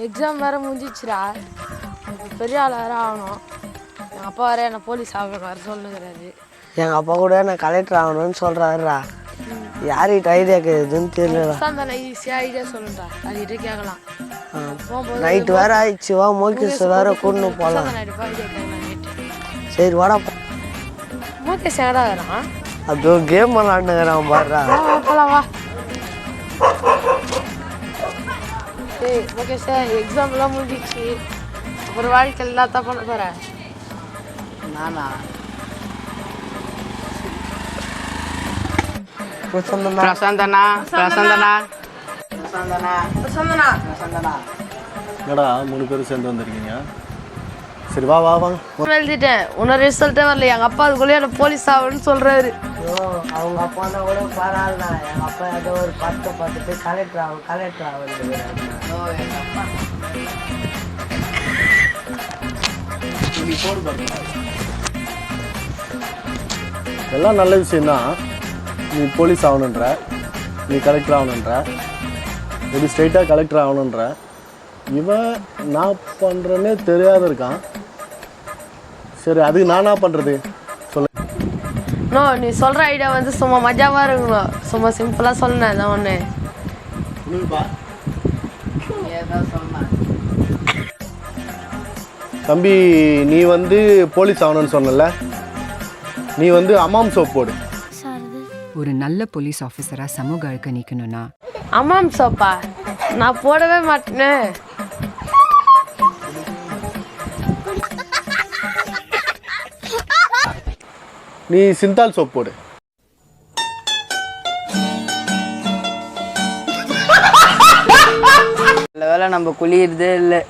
Exam வேறு முடிஞ்சிச்சுடா. பெரிய ஆள் வேறு ஆகணும். எங்கள் அப்பா வேறு என்ன போலீஸ் ஆகணும் வேறு சொல்லுங்கிறாரு. எங்கள் அப்பா கூட என்ன கலெக்டர் ஆகணும்னு சொல்கிறாருடா. யார்கிட்ட ஐடியா கேட்குதுன்னு தெரியலடா. தானே ஈஸியாக ஐடியா சொல்லுடா, அதுகிட்ட கேட்கலாம். நைட்டு வேறு ஆயிடுச்சு, வா மோகேஷ் வேறு கூட்டு போகலாம். சரி வாடா. மோகேஷ் எங்கடா வரான்? அப்படியே கேம் விளாண்டுக்கிறான் பாடுறா. போகலாம் வா. ஏய் மோகேஷ், எக்ஸாம்லாம் முடிஞ்சிச்சு, அப்புறம் வாழ்க்கை எல்லாத்தான் பண்ண போகிறேன். நானா என்னடா 3 பேரும் சேர்ந்து வந்திருக்கீங்க? சரி வா வா வாங்க. எழுதிட்டேன், இன்னும் ரிசல்ட்டே வரல. எங்கள் அப்பா அதுக்குள்ளேயே என்ன போலீஸ் ஆகணும்னு சொல்கிறாரு. அவங்க அப்பானா கூட பரவாயில்ல. எங்கள் அப்பா ஏதோ ஒரு 10 பேர் கலெக்டர் ஆகுது. எல்லாம் நல்ல விஷயம்தான். நீ போலீஸ் ஆகணுன்ற, நீ கலெக்டர் ஆகணுன்ற, எப்படி ஸ்ட்ரைட்டாக கலெக்டர் ஆகணுன்ற. இவன் நான் பண்ணுறேன்னே தெரியாத இருக்கான். சரி அதுக்கு நான் என்ன பண்ணுறது சொல்ல? நோ, நீ சொல்கிற ஐடியா வந்து சும்மா மஜாவாக இருக்கணும். சும்மா சிம்பிளாக சொன்னேன் நான் ஒன்று. தம்பி, நீ வந்து போலீஸ் ஆகணும்னு சொன்னல, நீ வந்து அம்மாம் சோப் போடு. ஒரு நல்ல போலீஸ் ஆஃபீஸரா சமூக அழுக்க நீக்கணும்னா அம்மாம் சோப்பா நான் போடவே மாட்டேனே. நீ சிந்தால் சோப் போடு. நல்ல வேலை நம்ம குளிக்கிறதே இல்லை.